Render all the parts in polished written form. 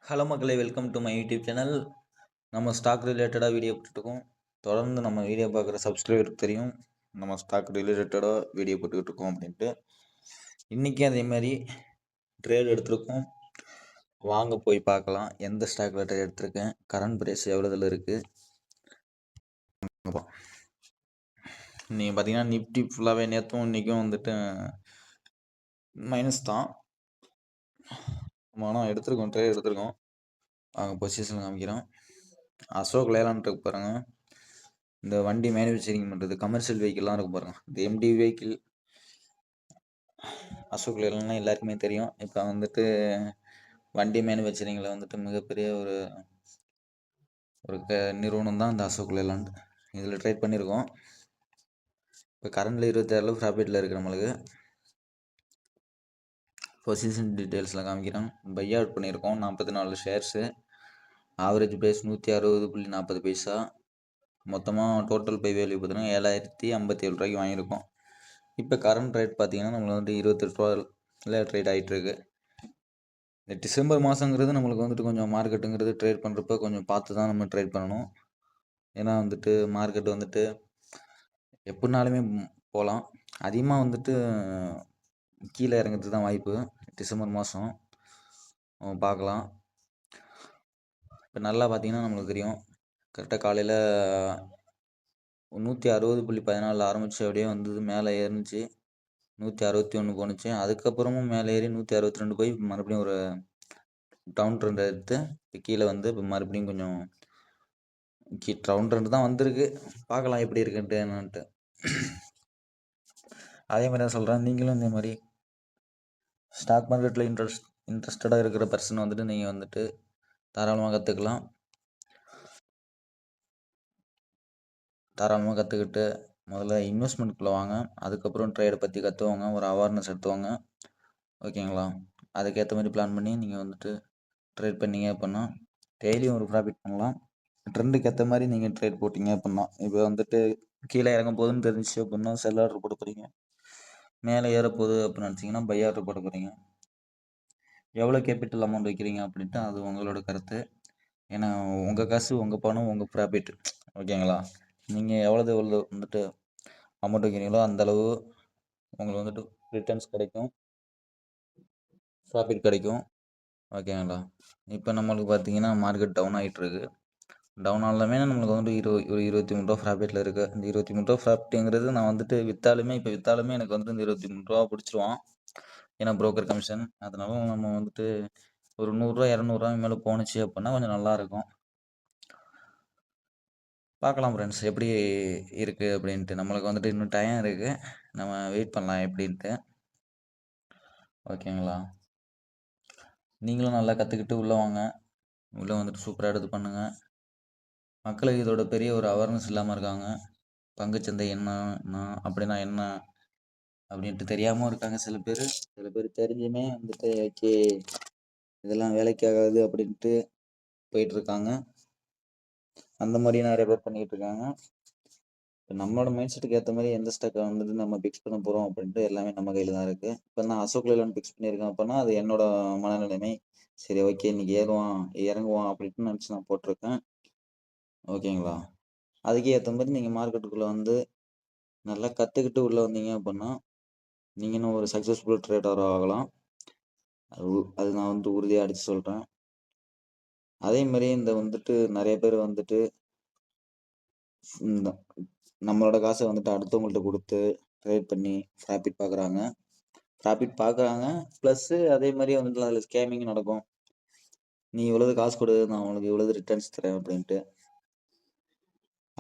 Hello மக்களே, welcome to my YouTube channel. நம்ம stock ரிலேட்டடாக வீடியோ போட்டுருக்கோம். தொடர்ந்து நம்ம வீடியோ பார்க்குற சப்ஸ்கிரைபருக்கு தெரியும் நம்ம ஸ்டாக் ரிலேட்டடாக வீடியோ போட்டுக்கிட்டு இருக்கோம் அப்படின்ட்டு. இன்றைக்கி அதே மாதிரி ட்ரேட் எடுத்திருக்கோம். வாங்க போய் பார்க்கலாம் எந்த ஸ்டாக் ட்ரேட் எடுத்திருக்கேன், கரண்ட் ப்ரைஸ் எவ்வளோதில் இருக்குது. நீங்கள் பார்த்தீங்கன்னா நிஃப்டி ஃபுல்லாகவே நேற்றும் இன்றைக்கும் வந்துட்டு மைனஸ் தான். ஆனால் எடுத்திருக்கோம், ட்ரேட் எடுத்திருக்கோம். வாங்க பொசிஷன் காமிக்கிறோம். அசோக் லேலாண்ட் இருக்கு பாருங்க. இந்த வண்டி மேனுஃபேக்சரிங் பண்ணுறது கமர்ஷியல் வெஹிக்கிள்லாம் இருக்கு பாருங்க. இந்த எம்டி வெஹிக்கிள் அசோக் லேலாண்ட்னா எல்லாருக்குமே தெரியும். இப்போ வந்துட்டு வண்டி மேனுஃபேக்சரிங்கில் வந்துட்டு மிகப்பெரிய ஒரு நிறுவனம் தான் இந்த அசோக் லேலாண்ட். இதில் ட்ரேட் பண்ணியிருக்கோம். இப்போ கரண்டில் 26 ப்ராஃபிட்டில் இருக்குது. நம்மளுக்கு பொசிஷன் டீட்டெயில்ஸில் காமிக்கிறோம். பை அவுட் பண்ணியிருக்கோம் 44 ஷேர்ஸு. ஆவரேஜ் ப்ரைஸ் 160.40 பைசா. மொத்தமாக டோட்டல் பை வேல்யூ பார்த்தீங்கன்னா 7,057 ரூபாய்க்கு வாங்கியிருக்கோம். இப்போ கரண்ட் ரேட் பார்த்தீங்கன்னா நம்மளுக்கு வந்துட்டு 28 ரூபாயில் ட்ரேட் ஆகிட்டுருக்கு. இந்த டிசம்பர் மாதங்கிறது நம்மளுக்கு வந்துட்டு கொஞ்சம் மார்க்கெட்டுங்கிறது ட்ரேட் பண்ணுறப்ப கொஞ்சம் பார்த்து தான் நம்ம ட்ரேட் பண்ணணும். ஏன்னா வந்துட்டு மார்க்கெட் வந்துட்டு எப்படினாலுமே போகலாம். அதிகமாக வந்துட்டு கீழே இறங்கிறது தான் வாய்ப்பு. டிசம்பர் மாதம் பார்க்கலாம். இப்போ நல்லா பார்த்தீங்கன்னா நம்மளுக்கு தெரியும், கரெக்டாக காலையில் 160.14 ஆரம்பித்து அப்படியே வந்தது, மேலே ஏறிச்சு 161 போணுச்சு. அதுக்கப்புறமும் மேலே ஏறி 162 போய் மறுபடியும் ஒரு டவுன் ட்ரெண்ட் எடுத்து இப்போ கீழே வந்து இப்போ மறுபடியும் கொஞ்சம் டவுன் ட்ரெண்ட் தான் வந்திருக்கு. பார்க்கலாம் எப்படி இருக்குன்ட்டு என்னன்ட்டு. அதே மாதிரி தான் சொல்கிறேன், நீங்களும் இந்த மாதிரி ஸ்டாக் மார்க்கெட்டில் இன்ட்ரெஸ்டடாக இருக்கிற பர்சன் வந்துட்டு நீங்கள் வந்துட்டு தாராளமாக கற்றுக்கலாம். தாராளமாக கற்றுக்கிட்டு முதல்ல இன்வெஸ்ட்மெண்ட்குள்ளே வாங்க. அதுக்கப்புறம் ட்ரேடை பற்றி கற்றுவாங்க, ஒரு அவேர்னஸ் எடுத்துவாங்க. ஓகேங்களா? அதுக்கேற்ற மாதிரி பிளான் பண்ணி நீங்கள் வந்துட்டு ட்ரேட் பண்ணிங்க அப்படின்னா டெய்லியும் ஒரு ப்ராஃபிட் பண்ணலாம். ட்ரெண்டுக்கு ஏற்ற மாதிரி நீங்கள் ட்ரேட் போட்டிங்க அப்படின்னா, இப்போ வந்துட்டு கீழே இறங்க போகுதுன்னு தெரிஞ்சிச்சு அப்படின்னா செல் ஆர்டர் போட போகிறீங்க. மேலே ஏற போகுது அப்படின்னு நினச்சிங்கன்னா பை ஆர்டர் போட போகிறீங்க. எவ்வளோ கேபிட்டல் அமௌண்ட் வைக்கிறீங்க அப்படின்ட்டு அது உங்களோட கருத்து. ஏன்னா உங்கள் காசு, உங்கள் பணம், உங்கள் ப்ராஃபிட். ஓகேங்களா? நீங்கள் எவ்வளோ வந்துட்டு அமௌண்ட் வைக்கிறீங்களோ அந்தளவு உங்களுக்கு வந்துட்டு ரிட்டர்ன்ஸ் கிடைக்கும், ப்ராஃபிட் கிடைக்கும். ஓகேங்களா? இப்போ நம்மளுக்கு பார்த்தீங்கன்னா மார்க்கெட் டவுன் ஆகிட்டுருக்கு. டவுன் ஆனாலுமே நம்மளுக்கு வந்துட்டு ஒரு 23 ரூபா ப்ராஃபிட்டில் இருக்குது. இந்த 23 ரூபா ப்ராஃபிட்டுங்கிறது நான் வந்துட்டு விற்றாலுமே எனக்கு வந்துட்டு இந்த 23 ரூபா பிடிச்சிருவான். ஏன்னா புரோக்கர் கமிஷன். அதனால நம்ம வந்துட்டு ஒரு 100 200 மேலே போணுச்சு அப்படின்னா கொஞ்சம் நல்லாயிருக்கும். பார்க்கலாம் ஃப்ரெண்ட்ஸ் எப்படி இருக்குது அப்படின்ட்டு. நம்மளுக்கு வந்துட்டு இன்னும் டைம் இருக்குது, நம்ம வெயிட் பண்ணலாம் எப்படின்ட்டு. ஓகேங்களா? நீங்களும் நல்லா கற்றுக்கிட்டு உள்ளே வாங்க. உள்ளே வந்துட்டு சூப்பராக எடுத்து பண்ணுங்கள். மக்களுக்கு இதோட பெரிய ஒரு அவேர்னஸ் இல்லாமல் இருக்காங்க. பங்குச்சந்தை என்ன அப்படின்னா என்ன அப்படின்ட்டு தெரியாமல் இருக்காங்க சில பேர். சில பேர் தெரிஞ்சுமே வந்துட்டு ஓகே இதெல்லாம் வேலைக்கு ஆகாது அப்படின்ட்டு போயிட்டுருக்காங்க. அந்த மாதிரி நிறைய பேர் பண்ணிகிட்டு இருக்காங்க. இப்போ நம்மளோட மைண்ட் செட்டுக்கு ஏற்ற மாதிரி எந்த ஸ்டாக்கை வந்துட்டு நம்ம ஃபிக்ஸ் பண்ண போகிறோம் அப்படின்ட்டு எல்லாமே நம்ம கையில் தான் இருக்குது. இப்போ நான் அசோக் லேலாண்ட் ஃபிக்ஸ் பண்ணியிருக்கேன் அப்படின்னா அது என்னோட மனநிலைமை. சரி ஓகே இன்னைக்கு ஏறுவான் இறங்குவான் அப்படின்ட்டு நினச்சி நான் போட்டிருக்கேன். ஓகேங்களா? அதுக்கே ஏற்ற மாதிரி நீங்கள் மார்க்கெட்டுக்குள்ளே வந்து நல்லா கற்றுக்கிட்டு உள்ளே வந்தீங்க அப்படின்னா நீங்கள் இன்னும் ஒரு சக்ஸஸ்ஃபுல் ட்ரேடராக ஆகலாம். அது நான் வந்து உறுதியாக அடித்து சொல்கிறேன். அதே மாதிரி இந்த வந்துட்டு நிறைய பேர் வந்துட்டு இந்த நம்மளோட காசை வந்துட்டு அடுத்தவங்கள்ட்ட கொடுத்து ட்ரேட் பண்ணி ப்ராஃபிட் பார்க்குறாங்க. ப்ளஸ்ஸு அதே மாதிரி வந்துட்டு அதில் ஸ்கேமிங் நடக்கும். நீ இவ்வளவு காசு கொடு, நான் உனக்கு இவ்வளவு ரிட்டர்ன்ஸ் தரேன் அப்படின்ட்டு.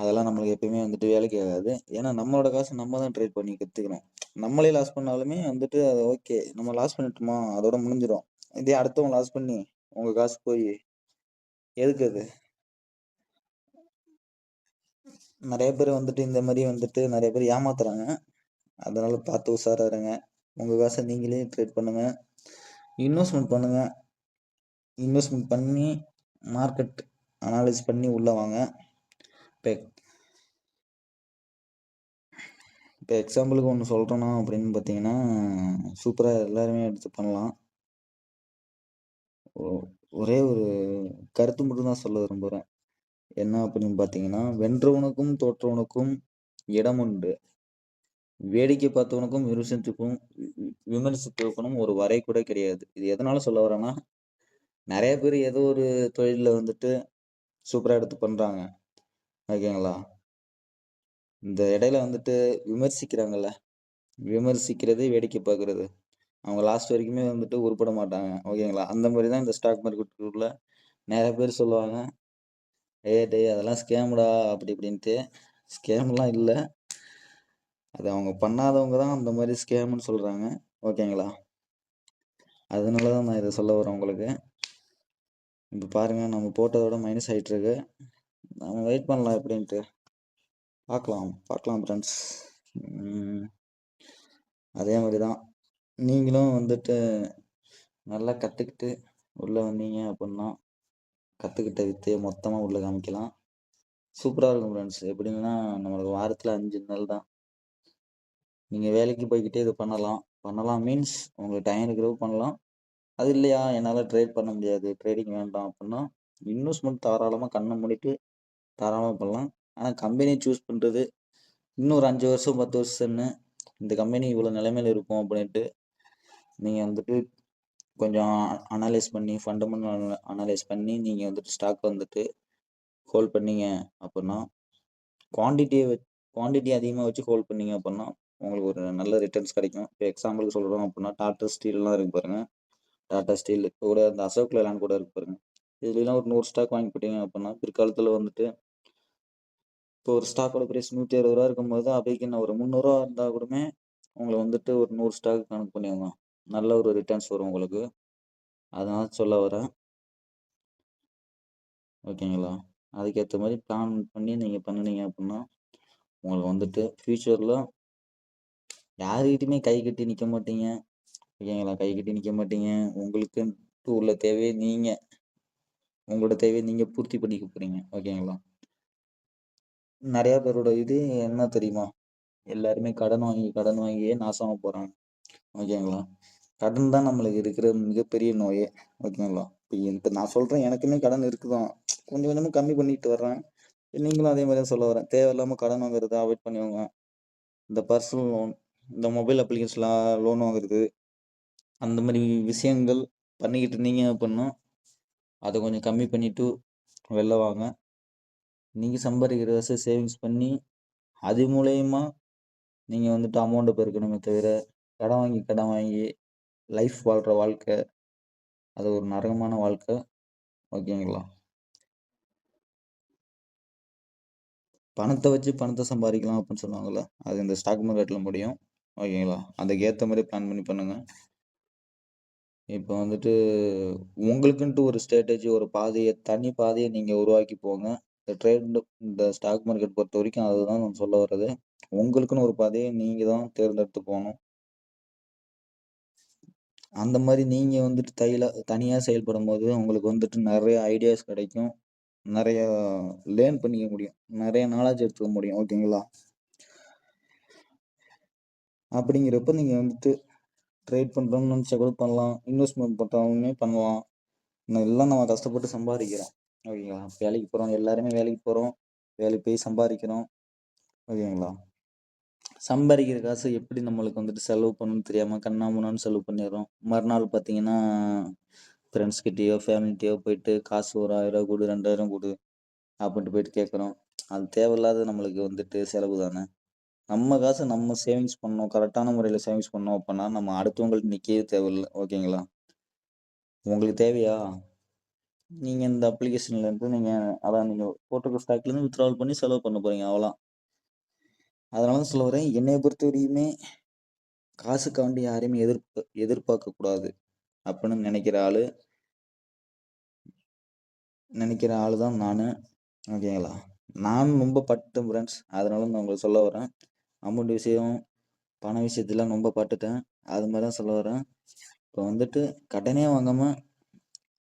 அதெல்லாம் நம்மளுக்கு எப்பயுமே வந்துட்டு வேலைக்கு ஆகாது. ஏன்னா நம்மளோட காசு நம்ம தான் ட்ரேட் பண்ணி கற்றுக்கணும். நம்மளே லாஸ் பண்ணாலுமே வந்துட்டு அது ஓகே, நம்ம லாஸ் பண்ணிட்டோமா அதோட முடிஞ்சிடும். இதே அடுத்தவங்க லாஸ் பண்ணி உங்கள் காசு போய் எதுக்கு அது? நிறைய பேர் வந்துட்டு இந்த மாதிரி வந்துட்டு நிறைய பேர் ஏமாத்துறாங்க. அதனால பார்த்து உஷாராக இருங்க. உங்கள் காசை நீங்களே ட்ரேட் பண்ணுங்கள், இன்வெஸ்ட்மெண்ட் பண்ணுங்கள். இன்வெஸ்ட்மெண்ட் பண்ணி மார்க்கெட் அனாலிஸ் பண்ணி உள்ளே வாங்க. இப்போ எக்ஸாம்பிளுக்கு ஒன்று சொல்கிறோன்னா அப்படின்னு பார்த்தீங்கன்னா சூப்பராக எல்லாருமே எடுத்து பண்ணலாம். ஒரே ஒரு கருத்து மட்டும் தான் சொல்ல விரும்புறேன். என்ன அப்படின்னு பார்த்தீங்கன்னா, "வென்றவனுக்கும் தோற்றவனுக்கும் இடம் உண்டு. வேடிக்கை பார்த்தவனுக்கும் விமர்சித்தவனுக்கும் ஒரு வரை கூட கிடையாது." இது எதனால சொல்ல வரேன்னா, நெறைய பேர் ஏதோ ஒரு தொழில்ல வந்துட்டு சூப்பரா எடுத்து பண்றாங்க. ஓகேங்களா? இந்த இடையில வந்துட்டு விமர்சிக்கிறாங்கல்ல, விமர்சிக்கிறது, வேடிக்கை பார்க்கிறது. அவங்க லாஸ்ட் வரைக்குமே வந்துட்டு உருப்பட மாட்டாங்க. ஓகேங்களா? அந்த மாரி தான் இந்த ஸ்டாக் மார்க்கெட்டுக்குள்ள நெறைய பேர் சொல்லுவாங்க. "ஏய் டேய் அதெல்லாம் ஸ்கேம்டா" அப்படி இப்படின்ட்டு. ஸ்கேம்லாம் இல்ல. அது அவங்க பண்ணாதவங்க தான் அந்த மாரி ஸ்கேம்ன்னு சொல்றாங்க. ஓகேங்களா? அதனால தான் நான் இத சொல்ல வரேன் உங்களுக்கு. இப்ப பாருங்க நம்ம போட்டதோட மைனஸ் ஆயிட்டு இருக்கு. நம்ம வெயிட் பண்ணலாம் எப்படின்ட்டு. பார்க்கலாம், பார்க்கலாம் ஃப்ரெண்ட்ஸ். ம். அதே மாரி தான். நீங்களும் வந்துட்டு நல்லா கத்துக்கிட்டு உள்ள வந்தீங்க அப்புட்ன்னா, கத்துக்கிட்ட வித்தைய மொத்தமா உள்ள காமிக்கலாம். சூப்பரா இருக்கும் ஃப்ரெண்ட்ஸ். எப்படின்னா, நம்மளுக்கு வாரத்துல 5 நாள் தான். நீங்க வேலைக்கு போய்க்கிட்டே இத பண்ணலாம். பண்ணலாம் மீன்ஸ் உங்களுக்கு டைம் இருக்கிறப்ப பண்ணலாம். அது இல்லையா, என்னால ட்ரேட் பண்ண முடியாது. ட்ரேடிங் வேண்டாம் அப்புட்ன்னா, இன்வெஸ்ட்மென்ட் தாராளமா கண்ண மூடிட்டு தாராளமா பண்ணலாம். ஆனா கம்பெனி சூஸ் பண்றது இன்னும் ஒரு 5 வருஷம், 10 வருஷம்ன்னு இந்த கம்பெனி இவ்வளோ நிலைமையில இருக்கும் அப்படின்ட்டு, நீங்க வந்துட்டு கொஞ்சம் அனலைஸ் பண்ணி, ஃபண்டமெண்டல் அனலைஸ் பண்ணி, நீங்க வந்துட்டு ஸ்டாக் வந்துட்டு ஹோல்ட் பண்ணீங்க அப்புட்ன்னா, குவான்டிட்டிய குவான்டிட்டி அதிகமா வச்சு ஹோல்ட் பண்ணீங்க அப்புட்ன்னா, உங்களுக்கு ஒரு நல்ல ரிட்டர்ன்ஸ் கிடைக்கும். இப்ப எக்ஸாம்பிளுக்கு சொல்றோம் அப்புட்ன்னா, டாடா ஸ்டீல்லாம் இருக்கு பாருங்க. டாடா ஸ்டீல் கூட அந்த அசோக் லேலண்ட் கூட இருக்கு பாருங்க. இதுலலாம் ஒரு 100 ஸ்டாக் வாங்கி போட்டீங்க அப்புட்ன்னா, பிற்காலத்துல வந்துட்டு இப்போ ஒரு ஸ்டாக்கோட பிரைஸ் ரூ. 160 இருக்கும்போது, அவைக்கு நான் ஒரு ரூ. 300 இருந்தா கூடமே, உங்கள வந்துட்டு ஒரு 100 ஸ்டாக் கணக்கு பண்ணிக்கோங்க. நல்ல ஒரு ரிட்டர்ன்ஸ் வரும் உங்களுக்கு. அதனால சொல்ல வரேன். ஓகேங்களா? அதுக்கேத்த மாரி பிளான் பண்ணி நீங்க பண்ணுனீங்க அப்புட்ன்னா, உங்களுக்கு வந்துட்டு ஃபியூச்சர்ல யார்கிட்டயுமே கை கட்டி நிக்க மாட்டீங்க. ஓகேங்களா? கை கட்டி நிக்க மாட்டீங்க. உங்களுக்குன்ட்டு உள்ள தேவைய நீங்க உங்களோட தேவைய நீங்க பூர்த்தி பண்ணிக்க போறீங்க. ஓகேங்களா? நெறைய பேரோட இது என்ன தெரியுமா? எல்லாருமே கடன் வாங்கியே நாசமா போறாங்க. ஓகேங்களா? கடன் தான் நம்மளுக்கு இருக்கிற மிகப்பெரிய நோயே. ஓகேங்களா? இப்ப நான் சொல்றேன் எனக்குமே கடன் இருக்குதான். கொஞ்சம் கொஞ்சமா கம்மி பண்ணிட்டு வர்றேன். நீங்களும் அதே மாரி தான் சொல்ல வரேன். தேவையில்லாம கடன் வாங்குறத அவாய்ட் பண்ணிக்கோங்க. இந்த பர்சனல் லோன், இந்த மொபைல் அப்ளிகேஷன்ல லோன் வாங்குறது, அந்த மாரி விஷயங்கள் பண்ணிக்கிட்டு இருந்தீங்க அப்புட்ன்னா, அத கொஞ்சம் கம்மி பண்ணிட்டு வெளில வாங்க. நீங்க சம்பாரிக்கிற காச சேவிங்ஸ் பண்ணி, அது மூலியமா நீங்க வந்துட்டு அமௌண்ட்ட பெருக்கணுமே தவிர, கடன் வாங்கி லைஃப் வாழ்ற வாழ்க்கை, அது ஒரு நரகமான வாழ்க்கை. ஓகேங்களா? பணத்த வச்சு பணத்த சம்பாரிக்கலாம் அப்டின்னு சொல்லுவாங்கல்ல. அது இந்த ஸ்டாக் மார்க்கெட்ல முடியும். ஓகேங்களா? அதுக்கு ஏத்த மாரி பிளான் பண்ணி பண்ணுங்க. இப்ப வந்துட்டு உங்களுக்குன்ட்டு ஒரு ஸ்ட்ராட்டஜி, ஒரு தனி பாதைய நீங்க உருவாக்கி போங்க. இந்த ஸ்டாக் மார்க்கெட் பொறுத்தவரைக்கும் அதுதான் நான் சொல்ல வர்றது. உங்களுக்குன்னு ஒரு பாதைய நீங்க தான் தேர்ந்தெடுத்து போணும். அந்த மாரி நீங்க வந்துட்டு தனியா செயல்படும்போது, உங்களுக்கு வந்துட்டு நெறைய ஐடியாஸ் கிடைக்கும். நெறைய லேர்ன் பண்ணிக்க முடியும். நெறைய நாலேட்ஜ் எடுத்துக்க முடியும். ஓகேங்களா? அப்படிங்கிறப்ப நீங்க வந்துட்டு ட்ரேட் பண்றோம்னு நெனச்சா கூட பண்ணலாம். இன்வெஸ்ட்மென்ட் பண்றவங்க பண்ணலாம். எல்லாம் நம்ம கஷ்டப்பட்டு சம்பாரிக்கிறோம். ஓகேங்களா? வேலைக்கு போறோம். எல்லாருமே வேலைக்கு போறோம். வேலைக்கு போய் சம்பாரிக்கிறோம். ஓகேங்களா? சம்பாரிக்கிற காச எப்படி நம்மளுக்கு வந்துட்டு செலவு பண்ணணும்னு தெரியாம கண்ணாமூனான்னு செலவு பண்ணிர்றோம். மறுநாள் பார்த்தீங்கன்னா, ஃப்ரெண்ட்ஸ் கிட்டயோ, ஃபேமிலிட்டயோ போயிட்டு காசு ஒரு ரூ. 1000 குடு, 2000 குடு அப்படின்ட்டு போயிட்டு கேட்குறோம். அது தேவையில்லாத நம்மளுக்கு வந்துட்டு செலவு தானே. நம்ம காச நம்ம சேவிங்ஸ் பண்ணணும். கரெக்ட்டான முறையில சேவிங்ஸ் பண்ணோம் அப்பன்னா, நம்ம அடுத்தவங்கள்ட்ட நிக்கவே தேவையில்ல. ஓகேங்களா? உங்களுக்கு தேவையா? நீங்க இந்த அப்ளிகேஷன்ல இருந்து அதான் நீங்க போட்டிருக்க ஸ்டாக்லேருந்து வித்ட்ராவல் பண்ணி செலவு பண்ண போறீங்க அவ்வளதான். அதனால தான் சொல்ல வரேன், என்னைய பொறுத்தவரையுமே காசுக்காண்டி யாரையுமே எதிர்பார்க்கக் கூடாது அப்படின்னு நெனைக்கிற ஆளு தான் நானு. ஓகேங்களா? நானும் ரொம்ப பட்டுட்டேன் ஃப்ரெண்ட்ஸ். அதனால நான் உங்களுக்கு சொல்ல வரேன். அமௌண்ட் விஷயம், பண விஷயத்துல ரொம்ப பட்டுட்டேன். அது மாரி தான் சொல்ல வரேன். இப்ப வந்துட்டு கடனே வாங்காம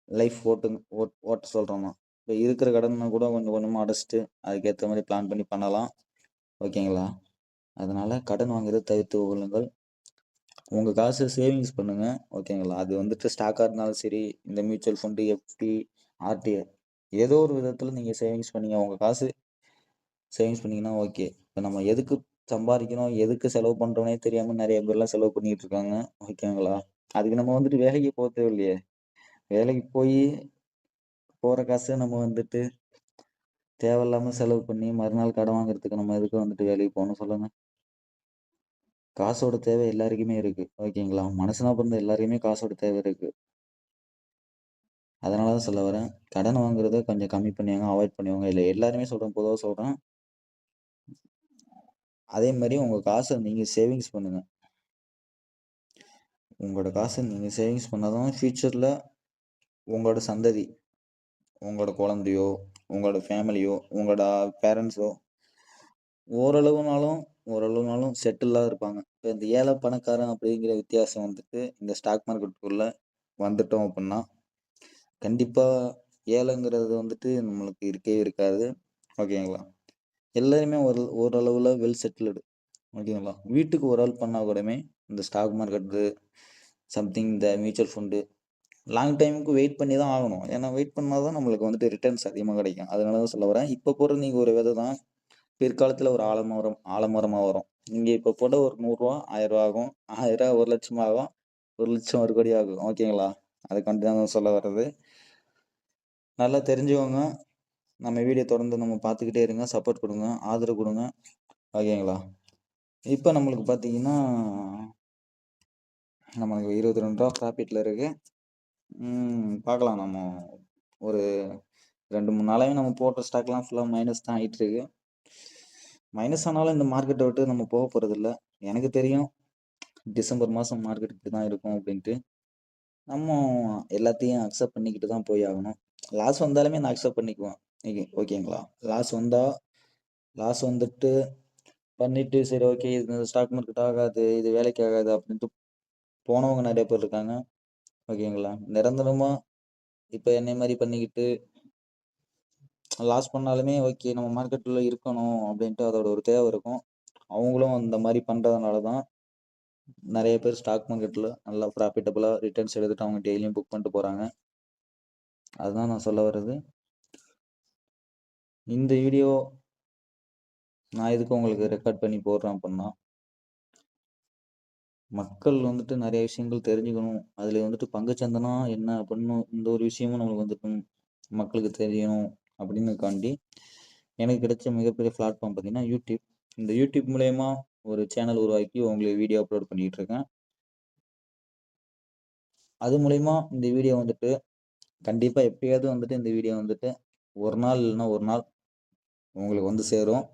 லைஃப் ஓட்ட சொல்றேன் நான். இப்ப இருக்கிற கடன கூட கொஞ்சம் கொஞ்சமா அடைச்சுட்டு, அதுக்கேத்த மாரி பிளான் பண்ணி பண்ணலாம். ஓகேங்களா? அதனால கடன் வாங்குறத தவிர்த்து கொள்ளுங்கள். உங்க காசு சேவிங்ஸ் பண்ணுங்க. ஓகேங்களா? அது வந்துட்டு ஸ்டாக்கா இருந்தாலும் சரி, இந்த மியூச்சுவல் ஃபண்ட், எஃப்டி, ஆர்டி ஏதோ ஒரு விதத்துல நீங்க சேவிங்ஸ் பண்ணீங்க. உங்க காசு சேவிங்ஸ் பண்ணீங்கன்னா ஓகே. இப்ப நம்ம எதுக்கு சம்பாரிக்கிறோம், எதுக்கு செலவு பண்றோம்னே தெரியாம நெறைய பேர்லாம் செலவு பண்ணிட்டு இருக்காங்க. ஓகேங்களா? அதுக்கு நம்ம வந்துட்டு வேலைக்கு தேவையில்லையே. வேலைக்கு போற காச நம்ம வந்துட்டு தேவையில்லாம செலவு பண்ணி, மறுநாள் கடன் வாங்குறதுக்கு நம்ம எதுக்கு வந்துட்டு வேலைக்கு போணும் சொல்லுங்க? காசோட தேவை எல்லாருக்குமே இருக்கு. ஓகேங்களா? மனுஷனா பிறந்த எல்லாருக்குமே காசோட தேவை இருக்கு. அதனால தான் சொல்ல வரேன். கடன் வாங்குறத கொஞ்சம் கம்மி பண்ணிக்கோங்க, அவாய்ட் பண்ணிக்கோங்க. இல்ல எல்லாருமே சொல்றேன், பொதுவா சொல்றேன். அதே மாரி உங்க காச நீங்க சேவிங்ஸ் பண்ணுங்க. உங்களோட காச நீங்க சேவிங்ஸ் பண்ணா தான் ஃபியூச்சர்ல உங்களோட சந்ததி, உங்களோட குழந்தையோ, உங்களோட ஃபேமிலியோ, உங்களோட பேரண்ட்ஸோ ஓரளவுனாலும் ஓரளவுனாலும் செட்டில்டா இருப்பாங்க. இப்ப இந்த ஏழை, பணக்காரன் அப்படிங்கிற வித்தியாசம் வந்துட்டு இந்த ஸ்டாக் மார்க்கெட்டுக்குள்ள வந்துட்டோம் அப்புட்ன்னா, கண்டிப்பா ஏழைங்கிறது வந்துட்டு நம்மளுக்கு இருக்கவே இருக்காது. ஓகேங்களா? எல்லாருமே ஓரளவுல வெல் செட்டில்டு. ஓகேங்களா? வீட்டுக்கு ஒரு ஆள் பண்ணா கூடமே இந்த ஸ்டாக் மார்க்கெட்டு, சம்திங் இந்த மியூச்சுவல் ஃபண்டு லாங் டைமுக்கு வெயிட் பண்ணி தான் ஆகணும். ஏன்னா வெயிட் பண்ணா தான் நம்மளுக்கு வந்துட்டு ரிட்டர்ன்ஸ் அதிகமா கிடைக்கும். அதனால தான் சொல்ல வரேன். இப்ப போடுற நீங்க ஒரு விதை தான் பிற்காலத்துல ஒரு ஆலமரமா வரும். நீங்க இப்ப போட்ட ஒரு ரூ. 100 ரூ. 1000 ஆகும். 1000 1,00,000 ஆகும். 1,00,000 1 கோடி ஆகும். ஓகேங்களா? அதுக்காண்டி தான் நான் சொல்ல வர்றது. நல்லா தெரிஞ்சுக்கோங்க. நம்ம வீடியோ தொடர்ந்து நம்ம பார்த்துக்கிட்டே இருங்க. சப்போர்ட் குடுங்க. ஆதரவு குடுங்க. ஓகேங்களா? இப்ப நம்மளுக்கு பார்த்தீங்கன்னா, நமக்கு ரூ. 22 ப்ராஃபிட்ல இருக்கு. பார்க்கலாம் நம்ம ஒரு 2, 3 நாளாவே நம்ம போட்ட ஸ்டாக்லாம் ஃபுல்லா மைனஸ் தான் ஆயிட்டு இருக்கு. மைனஸ் ஆனாலும் இந்த மார்க்கெட்ட விட்டு நம்ம போக போறதில்ல. எனக்கு தெரியும். டிசம்பர் மாசம் மார்க்கெட் இப்படிதான் இருக்கும் அப்படின்ட்டு. நம்ம எல்லாத்தையும் அக்செப்ட் பண்ணிக்கிட்டு தான் போய் ஆகணும். லாஸ் வந்தாலுமே நான் அக்செப்ட் பண்ணிக்குவேன். ஓகேங்களா? லாஸ் வந்தா லாஸ் வந்துட்டு பண்ணிட்டு சரி ஓகே இது ஸ்டாக் மார்க்கெட் ஆகாது, இது வேலைக்கு ஆகாது அப்படின்ட்டு போனவங்க நெறைய பேர் இருக்காங்க. ஓகேங்களா? நிரந்தரமா இப்ப என்னைய மாரி பண்ணிக்கிட்டு லாஸ் பண்ணாலுமே ஓகே நம்ம மார்க்கெட்ல இருக்கணும் அப்படின்ட்டு அதோட ஒரு தேவை இருக்கும். அவங்களும் அந்த மாரி பண்றதுனால தான் நெறைய பேர் ஸ்டாக் மார்க்கெட்ல நல்லா ப்ராஃபிட்டபிளா ரிட்டர்ன்ஸ் எடுத்துட்டு அவங்க டெய்லியும் புக் பண்ணிட்டு போறாங்க. அதுதான் நான் சொல்ல வர்றது. இந்த வீடியோ நான் எதுக்கு உங்களுக்கு ரெக்கார்ட் பண்ணி போடுறேன் அப்புட்ன்னா, மக்கள் வந்துட்டு நெறைய விஷயங்கள் தெரிஞ்சுக்கணும். அதுல வந்துட்டு பங்குச்சந்தைனா என்ன அப்படின்னு இந்த ஒரு விஷயமும் நம்மளுக்கு வந்துட்டு மக்களுக்கு தெரியணும் அப்படின்னுக்காண்டி, எனக்கு கிடைச்ச மிகப்பெரிய பிளாட்ஃபார்ம் பார்த்தீங்கன்னா யூடியூப். இந்த யூடியூப் மூலியமா ஒரு சேனல் உருவாக்கி உங்களுக்கு வீடியோ அப்லோட் பண்ணிட்டு இருக்கேன். அது மூலியமா இந்த வீடியோ வந்துட்டு கண்டிப்பா எப்பயாவது வந்துட்டு இந்த வீடியோ வந்துட்டு ஒரு நாள் இல்லன்னா ஒரு நாள் உங்களுக்கு வந்து சேரும்.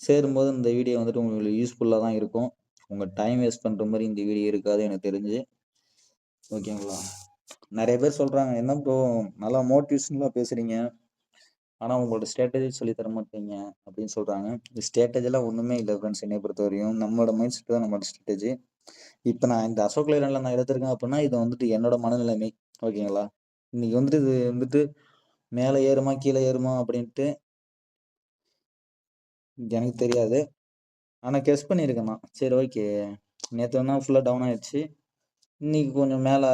சேரும்போது இந்த வீடியோ வந்துட்டு உங்களுக்கு யூஸ்ஃபுல்லா தான் இருக்கும். உங்க டைம் வேஸ்ட் பண்ற மாரி இந்த வீடியோ இருக்காது எனக்கு தெரிஞ்சு. ஓகேங்களா? நெறைய பேர் சொல்றாங்க, "என்ன ப்ரோ நல்லா மோட்டிவேஷனலா பேசுறீங்க. ஆனா உங்களோட ஸ்ட்ராட்டஜி சொல்லி தர மாட்டீங்க" அப்படின்னு சொல்றாங்க. ஸ்ட்ராட்டஜிலாம் ஒண்ணுமே இல்ல ஃப்ரெண்ட்ஸ் என்னைய பொறுத்தவரையும். நம்மளோட மைண்ட் செட் தான் நம்மளோட ஸ்ட்ராட்டஜி. இப்ப நான் இந்த அசோக் லேலண்ட்ல நான் எடுத்திருக்கேன் அப்படின்னா, இது வந்துட்டு என்னோட மனநிலைமை. ஓகேங்களா? இன்னைக்கு வந்துட்டு இது வந்துட்டு மேல ஏறுமா, கீழ ஏறுமா அப்படின்ட்டு எனக்கு தெரியாது. ஆனா கெஸ் பண்ணியிருக்கேன் நான். சரி ஓகே. நேத்து வேணா ஃபுல்லா டவுன் ஆயிடுச்சு. இன்னைக்கு கொஞ்சம் மேல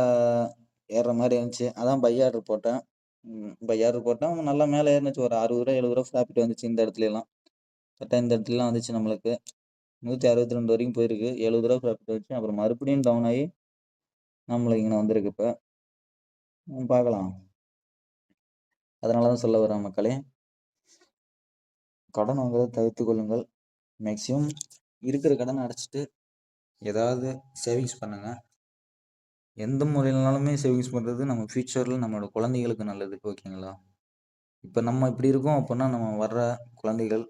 ஏறுற மாரி இருந்துச்சு. அதான் பை ஆர்டர் போட்டேன். பை ஆர்டர் போட்டேன். நல்லா மேல ஏறுனுச்சு. ஒரு ரூ. 60 ரூ. 70 ப்ராஃபிட் வந்துச்சு இந்த இடத்துலலாம். கரெக்ட்டா இந்த இடத்துலலாம் வந்துச்சு நம்மளுக்கு. 162 வரைக்கும் போயிருக்கு. ரூ. 70 ப்ராஃபிட் வந்துச்சு. அப்புறம் மறுபடியும் டவுன் ஆயி நம்மளுக்கு இங்க வந்திருக்கு இப்ப. பார்க்கலாம். அதனால தான் சொல்ல வரேன் மக்களே. கடன் வாங்குறத தவிர்த்துக் கொள்ளுங்கள். மேக்ஸிமம் இருக்கிற கடன அடைச்சுட்டு ஏதாவது சேவிங்ஸ் பண்ணுங்க. எந்த முறையிலனாலுமே சேவிங்ஸ் பண்றது நம்ம ஃபியூச்சர்ல நம்மளோட குழந்தைகளுக்கு நல்லது. ஓகேங்களா? இப்ப நம்ம இப்படி இருக்கோம் அப்புட்ன்னா, நம்ம வர்ற குழந்தைகள்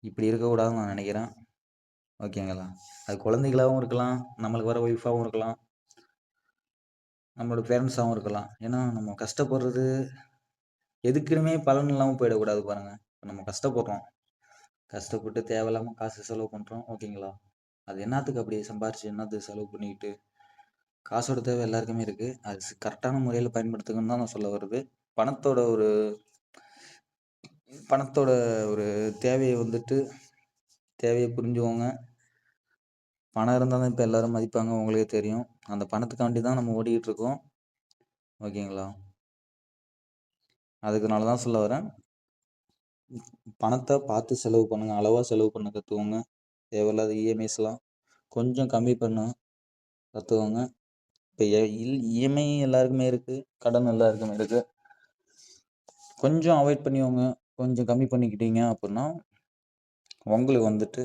இப்படி இருக்கக்கூடாதுன்னு நான் நெனைக்கிறேன். ஓகேங்களா? அது குழந்தைகளாவும் இருக்கலாம், நம்மளுக்கு வர ஒய்ஃபாவும் இருக்கலாம், நம்மளோட பேரண்ட்ஸாவும் இருக்கலாம். ஏன்னா நம்ம கஷ்டப்படுறது எதுக்குமே பலன் இல்லாம போயிடக்கூடாது பாருங்க. இப்ப நம்ம கஷ்டப்படுறோம். கஷ்டப்பட்டு தேவையில்லாம காசு செலவு பண்றோம். ஓகேங்களா? அது என்னாத்துக்கு அப்படி சம்பாரிச்சு என்னாத்துக்கு செலவு பண்ணிக்கிட்டு, காசோட தேவை எல்லாருக்குமே இருக்கு. அது கரெக்டான முறையில பயன்படுத்துங்கன்னு தான் நான் சொல்ல வருது. பணத்தோட ஒரு பணத்தோட ஒரு தேவைய வந்துட்டு தேவைய புரிஞ்சுக்கோங்க. பணம் இருந்தால் தான் இப்போ எல்லோரும் மதிப்பாங்க, உங்களுக்கே தெரியும். அந்த பணத்துக்காண்டி தான் நம்ம ஓடிக்கிட்டு இருக்கோம். ஓகேங்களா? அதுக்குனால தான் சொல்ல வரேன். பணத்தை பார்த்து செலவு பண்ணுங்க. அளவாக செலவு பண்ண கற்றுக்கோங்க. தேவையில்லாத இஎம்ஐஸ்லாம் கொஞ்சம் கம்மி பண்ண கற்றுக்கோங்க. இப்போ இஎம்ஐ எல்லாருக்குமே இருக்குது, கடன் எல்லாருக்குமே இருக்குது. கொஞ்சம் அவாய்ட் பண்ணிக்கோங்க. கொஞ்சம் கம்மி பண்ணிக்கிட்டீங்க அப்படின்னா உங்களுக்கு வந்துட்டு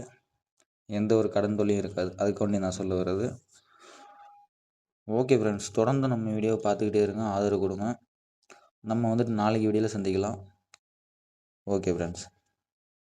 எந்த ஒரு கடன் தொல்லையும் இருக்காது. அதுக்காண்டி நான் சொல்ல வர்றது. ஓகே ஃப்ரெண்ட்ஸ், தொடர்ந்து நம்ம வீடியோவை பார்த்துக்கிட்டே இருங்க, ஆதரவு கொடுங்க. நம்ம வந்துட்டு நாளைக்கு வீடியோவில் சந்திக்கலாம். Okay friends.